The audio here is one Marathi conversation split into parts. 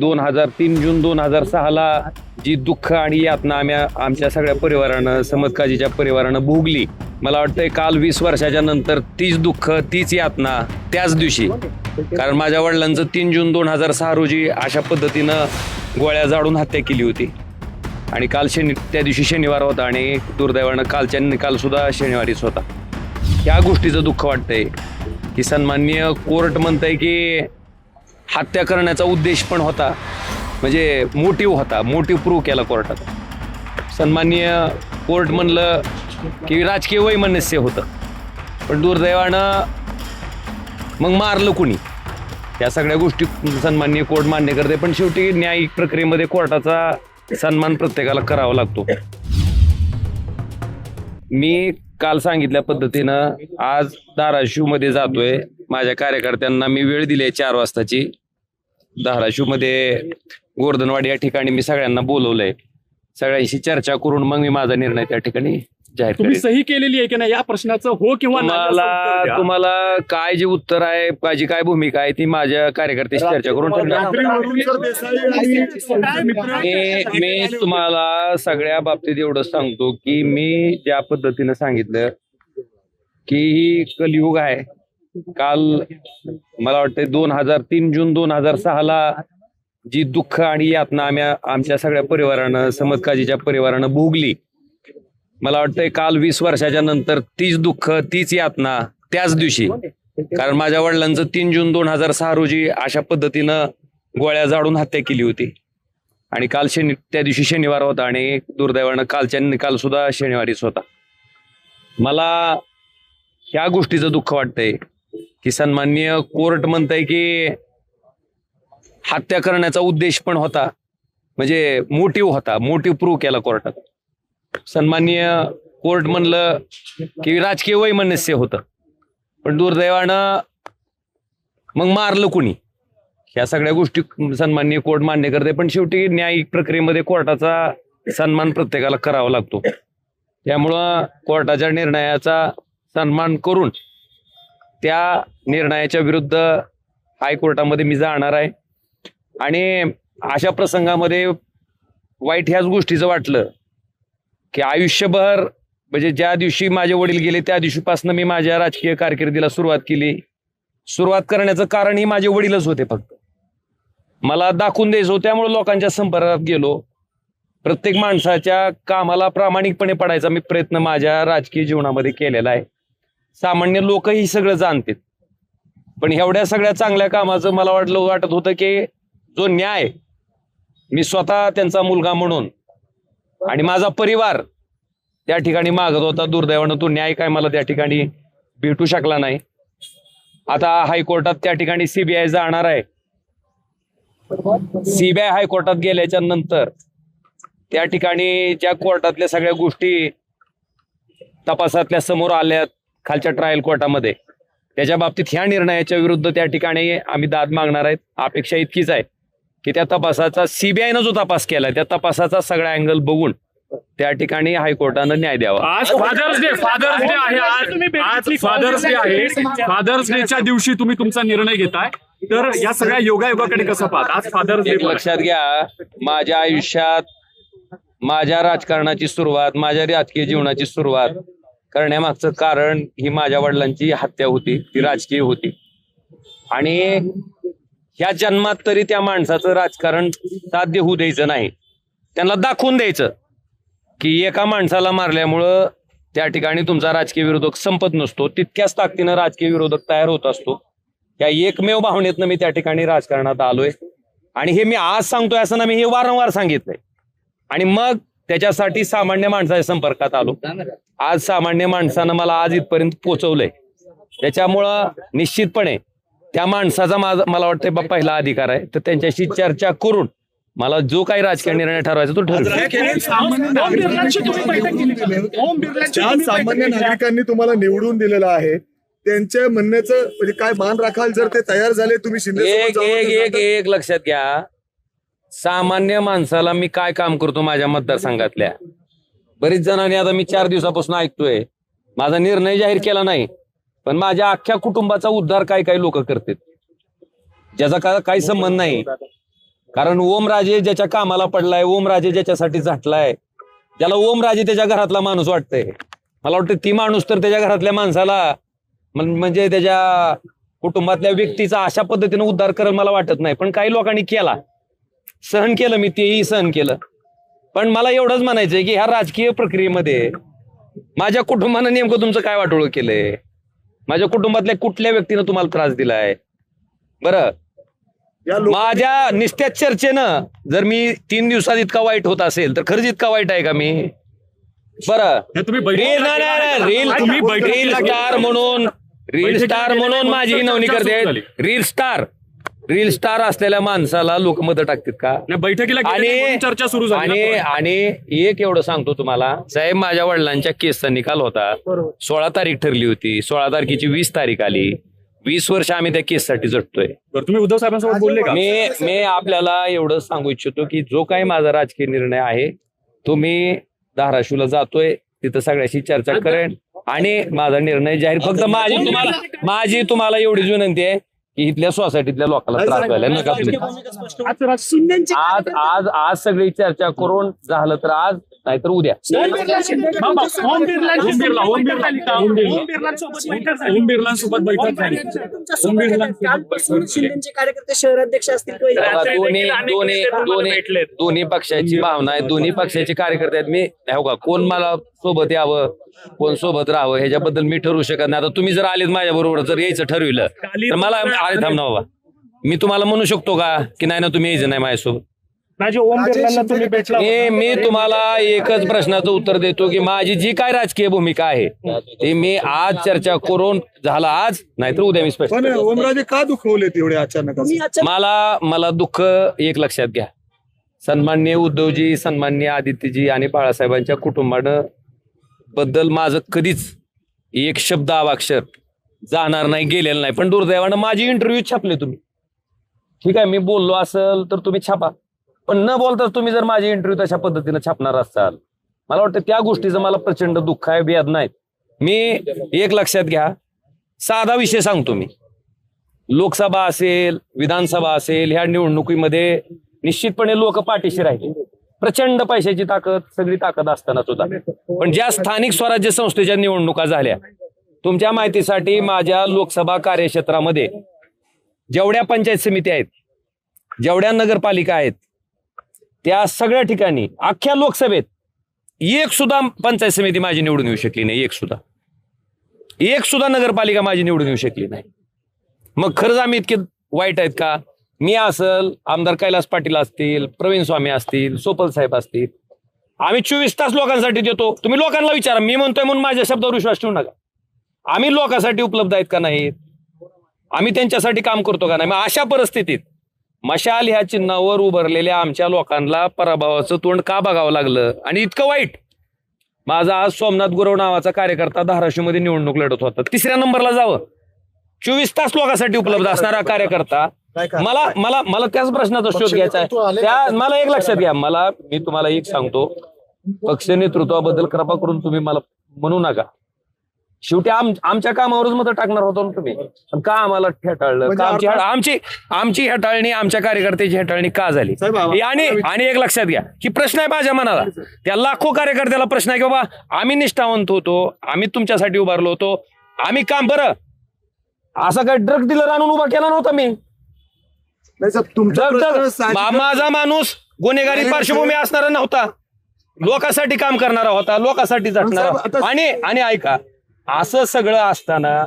3 जून 2006ला जी दुःख आणि यातना आमच्या सगळ्या परिवारानं समदकाजीच्या परिवारानं भोगली, मला वाटतंय काल 20 वर्षाच्या नंतर तीच दुःख तीच यातना त्याच दिवशी, कारण माझ्या वडिलांचं 3 जून 2006 रोजी अशा पद्धतीनं गोळ्या जाळून हत्या केली होती आणि काल त्या दिवशी शनिवार होता आणि दुर्दैवानं कालच्या निकाल सुद्धा शनिवारीच होता. ह्या गोष्टीचं दुःख वाटतंय की सन्माननीय कोर्ट म्हणतंय की हत्या करण्याचा उद्देश पण होता, म्हणजे मोटिव्ह प्रूव्ह केला कोर्टात. सन्माननीय कोर्ट म्हणलं की राजकीय वैमनस्य होतं, पण दुर्दैवानं मग मारलं कुणी, या सगळ्या गोष्टी सन्माननीय कोर्ट मान्य करते. पण शेवटी न्यायिक प्रक्रियेमध्ये कोर्टाचा सन्मान प्रत्येकाला करावा लागतो. मी काल सांगितल्या पद्धतीनं आज धाराशिवमध्ये जातोय. माझ्या कार्यकर्त्यांना मी वेळ दिली आहे 4 वाजताची. धाराशिवमध्ये गोर्धनवाडी या ठिकाणी मी सगळ्यांना बोलवलंय. सगळ्यांशी चर्चा करून मग मी माझा निर्णय त्या ठिकाणी जाहीर तुम्ही करेन. सही केलेली आहे की नाही या प्रश्नाचं, हो किंवा नाही असं उत्तर द्या. तुम्हाला काय जे उत्तर आहे, माझी काय भूमिका आहे ती माझ्या कार्यकर्त्याशी चर्चा करून मी तुम्हाला सगळ्या बाबतीत एवढंच सांगतो की मी ज्या पद्धतीनं सांगितलं की ही कलियुग आहे. काल मला वाटतं 3 जून 2006ला जी दुःख आणि यातना आमच्या सगळ्या परिवारानं समदकाजीच्या परिवारानं भोगली, मला वाटतंय काल 20 वर्षाच्या नंतर तीच दुःख तीच यातना त्याच दिवशी, कारण माझ्या वडिलांचं 3 जून 2006 रोजी अशा पद्धतीनं गोळ्या जाळून हत्या केली होती आणि काल त्या दिवशी शनिवार होता आणि दुर्दैवानं कालच्या निकाल सुद्धा शनिवारीच होता. मला ह्या गोष्टीचं दुःख वाटतंय की सन्माननीय कोर्ट म्हणतंय की हत्या करण्याचा उद्देश पण होता, म्हणजे मोटिव्ह प्रूव्ह केला कोर्टात. सन्माननीय कोर्ट म्हणलं की राजकीय वैमनस्य होतं, पण दुर्दैवानं मग मारलं कुणी, ह्या सगळ्या गोष्टी सन्माननीय कोर्ट मान्य करते. पण शेवटी न्यायिक प्रक्रियेमध्ये कोर्टाचा सन्मान प्रत्येकाला करावा लागतो. त्यामुळं कोर्टाच्या निर्णयाचा सन्मान करून त्या निर्णयाच्या विरुद्ध हायकोर्टामध्ये मी जाणार आहे. आणि अशा प्रसंगामध्ये वाईट ह्याच गोष्टीचं वाटलं की आयुष्यभर, म्हणजे ज्या दिवशी माझे वडील गेले त्या दिवशीपासून मी माझ्या राजकीय कारकिर्दीला सुरुवात केली. सुरुवात करण्याचं कारण ही माझे वडीलच होते. फक्त मला दाखवून द्यायचं होतं, त्यामुळे लोकांच्या संपर्कात गेलो. प्रत्येक माणसाच्या कामाला प्रामाणिकपणे पडायचा मी प्रयत्न माझ्या राजकीय जीवनामध्ये केलेला आहे. सामान्य लोकही सगळं जाणतात, पण एवढ्या सगळ्या चांगल्या कामाचं मला वाटत होतं की जो न्याय मी स्वतः त्यांचा मुलगा म्हणून आणि माझा परिवार त्या ठिकाणी मागत होता, दुर्दैवानं तो न्याय काय मला त्या ठिकाणी भेटू शकला नाही. आता हायकोर्टात त्या ठिकाणी सीबीआय जाणार आहे. सीबीआय हायकोर्टात गेल्याच्या नंतर त्या ठिकाणी ज्या कोर्टातल्या सगळ्या गोष्टी तपासातल्या समोर आल्यात खालच्या ट्रायल कोर्टामध्ये, त्याच्या बाबतीत ह्या निर्णयाच्या विरुद्ध त्या ठिकाणी आम्ही दाद मागणार आहेत. अपेक्षा इतकीच आहे की त्या तपासाचा, सीबीआयनं जो तपास केलाय त्या तपासाचा सगळा अँगल बघून त्या ठिकाणी हायकोर्टानं न्याय द्यावा. आज फादर्स डे आहे. फादर्स डेच्या दिवशी तुम्ही तुमचा निर्णय घेताय, तर या सगळ्या योगायोगाकडे कसं पाहता? आज फादर्स डे. लक्षात घ्या, माझ्या आयुष्यात माझ्या राजकारणाची सुरुवात, माझ्या राजकीय जीवनाची सुरुवात करण्यामागचं कारण ही माझ्या वडिलांची हत्या होती, ती राजकीय होती. आणि ह्या जन्मात तरी त्या माणसाचं राजकारण साध्य होऊ द्यायचं नाही. त्यांना दाखवून द्यायचं की एका माणसाला मारल्यामुळं त्या ठिकाणी तुमचा राजकीय विरोधक संपत नसतो, तितक्याच ताकदीनं राजकीय विरोधक तयार होत असतो. या एकमेव भावनेतनं मी त्या ठिकाणी राजकारणात आलोय. आणि हे मी आज सांगतोय असं ना, मी हे वारंवार सांगितलंय. आणि मग त्याच्यासाठी सामान्य माणसाच्या संपर्कात आलो. आज सामान्य माणसानं मला आज इथपर्यंत पोहोचवलंय. त्याच्यामुळं निश्चितपणे त्या माणसाचा मला वाटतं पहिला अधिकार आहे, तर त्यांच्याशी चर्चा करून मला जो काही राजकीय निर्णय ठरवायचा तो ठरवू. सामान्य नागरिकांनी तुम्हाला निवडून दिलेलं आहे, त्यांच्या म्हणण्याचं म्हणजे काय मान राखाल जर ते तयार झाले तुम्ही शिंदे? एक लक्षात घ्या, सामान्य माणसाला मी काय काम करतो माझ्या मतदारसंघातल्या बरीच जणांनी, आता मी 4 दिवसापासून ऐकतोय, माझा निर्णय जाहीर केला नाही, पण माझ्या अख्ख्या कुटुंबाचा उद्धार काही लोक करतात, ज्याचा काही संबंध नाही. कारण ओमराजे ज्याच्या कामाला पडलाय, ओमराजे ज्याच्यासाठी झटलाय, ज्याला ओमराजे त्याच्या घरातला माणूस वाटतंय, मला वाटतं ती माणूस तर त्याच्या घरातल्या माणसाला म्हणजे त्याच्या कुटुंबातल्या व्यक्तीचा अशा पद्धतीने उद्धार करेल मला वाटत नाही. पण काही लोकांनी केला, सहन केलं, मी तेही सहन केलं. पण मला एवढंच म्हणायचंय की ह्या राजकीय प्रक्रियेमध्ये माझ्या कुटुंबानं नेमकं तुमचं काय वाटोळं केलंय, माझ्या कुटुंबातल्या कुठल्या व्यक्तीनं तुम्हाला त्रास दिलाय? बरं, माझ्या निस्त्यात चर्चेनं जर मी 3 दिवसात इतका वाईट होत असेल तर खरंच इतका वाईट आहे का मी? बरं, रील स्टार म्हणून माझी विनवणी करते. रील स्टार असलेल्या माणसाला लोक मदत टाकतात का? बैठकीला चर्चा सुरू झाली. आणि एक एवढं सांगतो तुम्हाला साहेब, माझ्या वडिलांच्या केसचा निकाल होता, 16 तारीख ठरली होती, 16 तारखेची 20 तारीख आली. 20 वर्ष आम्ही त्या केससाठी झटतोय. तुम्ही उद्धव साहेबांसोबत बोलले का? मी आपल्याला एवढं सांगू इच्छितो की जो काही माझा राजकीय निर्णय आहे तो मी धाराशिवला जातोय, तिथं सगळ्याशी चर्चा करेन आणि माझा निर्णय जाहीर. फक्त माझी तुम्हाला एवढीच विनंती आहे की इथल्या सोसायटीतल्या लोकांना त्रास व्हायला नका. आज सगळी चर्चा करून झालं तर आज, नाहीतर उद्या. ओम बिर्लांसोबत बैठक झाली. शिंदेचे कार्यकर्ते शहराध्यक्ष असतील दोन्ही पक्षाची भावना आहे, दोन्ही पक्षाचे कार्यकर्ते आहेत. मी हो का, कोण मला सोबत यावं, कोण सोबत राहावं ह्याच्याबद्दल मी ठरवू शकत नाही. आता तुम्ही जर आलेत माझ्या बरोबर, जर यायचं ठरविलं तर मला अरे थांब ना बाबा, मी तुम्हाला म्हणू शकतो का की नाही ना तुम्ही यायचं नाही माझ्यासोबत? मी तुम्हाला एकच प्रश्नाचं उत्तर देतो की माझी जी काय राजकीय भूमिका आहे ती मी आज चर्चा करून झाला आज, नाहीतर उद्या मी स्पष्ट. ओमराजे का दुखवले तेवढे अचानक? मला दुःख एक लक्षात घ्या, सन्माननीय उद्धवजी, सन्माननीय आदित्यजी आणि बाळासाहेबांच्या कुटुंबानं बद्दल माझं कधीच एक शब्द अवाक्षर जाणार नाही, गेलेलं नाही. पण दुर्दैवानं माझी इंटरव्ह्यू छापले तुम्ही. ठीक आहे, मी बोललो असेल तर तुम्ही छापा, पण न बोलताच तुम्ही जर माझी इंटरव्ह्यू तशा पद्धतीनं छापणार असाल, मला वाटतं त्या गोष्टीचं मला प्रचंड दुःख आहे, वेदना आहेत. मी एक लक्षात घ्या, साधा विषय सांगतो मी. लोकसभा असेल, विधानसभा असेल, ह्या निवडणुकीमध्ये निश्चितपणे लोक पाठीशी राहिले. प्रचंड पैशाची ताकद, सगळी ताकद असताना सुद्धा. पण ज्या स्थानिक स्वराज्य संस्थेच्या निवडणुका झाल्या, तुमच्या माहितीसाठी माझ्या लोकसभा कार्यक्षेत्रामध्ये जेवढ्या पंचायत समिती आहेत, जेवढ्या नगरपालिका आहेत, त्या सगळ्या ठिकाणी अख्ख्या लोकसभेत एक सुद्धा पंचायत समिती माझी निवडून येऊ शकली नाही. एक सुद्धा नगरपालिका माझी निवडून येऊ शकली नाही. मग खरंच आम्ही इतके वाईट आहेत का? मी असेल, आमदार कैलास पाटील असतील, प्रवीण स्वामी असतील, सोपल साहेब असतील, आम्ही 24 तास लोकांसाठी देतो. तुम्ही लोकांना विचारा, मी म्हणतोय म्हणून माझ्या शब्दावर विश्वास ठेवू नका. आम्ही लोकांसाठी उपलब्ध आहेत का नाहीत? आम्ही त्यांच्यासाठी काम करतो का नाही? मग अशा परिस्थितीत मशाल ह्या चिन्हावर उभारलेल्या आमच्या लोकांना पराभवाचं तोंड का बघावं लागलं? आणि इतकं वाईट, माझा आज सोमनाथ गुरव नावाचा कार्यकर्ता धाराशिवमध्ये निवडणूक लढत होता, 3ऱ्या नंबरला जावं. 24 तास लोकांसाठी उपलब्ध असणारा कार्यकर्ता, मला त्याच प्रश्नाचा शोध घ्यायचा आहे. मला एक लक्षात घ्या, मी तुम्हाला एक सांगतो, पक्ष नेतृत्वाबद्दल कृपा करून तुम्ही मला म्हणू नका. शेवटी आमच्या कामावरच मत टाकणार होतो ना तुम्ही, का आम्हाला हेटाळलं? का आमची हेटाळणी, आमच्या कार्यकर्त्याची हेटाळणी का झाली? आणि एक लक्षात घ्या की प्रश्न आहे माझ्या मनाला, त्या लाखो कार्यकर्त्याला प्रश्न आहे की बाबा आम्ही निष्ठावंत होतो, आम्ही तुमच्यासाठी उभारलो होतो, आम्ही काम. बरं, असं काय ड्रग डीलर आणून उभा केला नव्हता मी. माझा माणूस गुन्हेगारी पार्श्वभूमी असणारा नव्हता, लोकांसाठी काम करणारा होता, लोकांसाठी झटणारा. आणि ऐका, असं सगळं असताना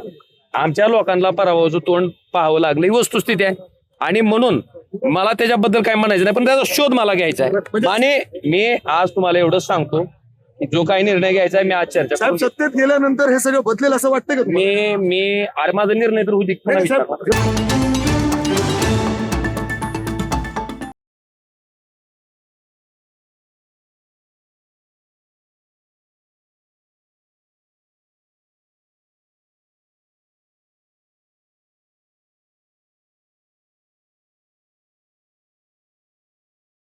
आमच्या लोकांना पराभवाचं तोंड पाहावं लागलं, ही वस्तुस्थिती आहे. आणि म्हणून मला त्याच्याबद्दल काय म्हणायचं नाही, पण त्याचा शोध मला घ्यायचा आहे. आणि मी आज तुम्हाला एवढंच सांगतो की जो काही निर्णय घ्यायचा आहे मी आज चर्चा. सत्तेत गेल्यानंतर हे सगळं बदलेल असं वाटतं का? मी अरे माझा निर्णय तर होती.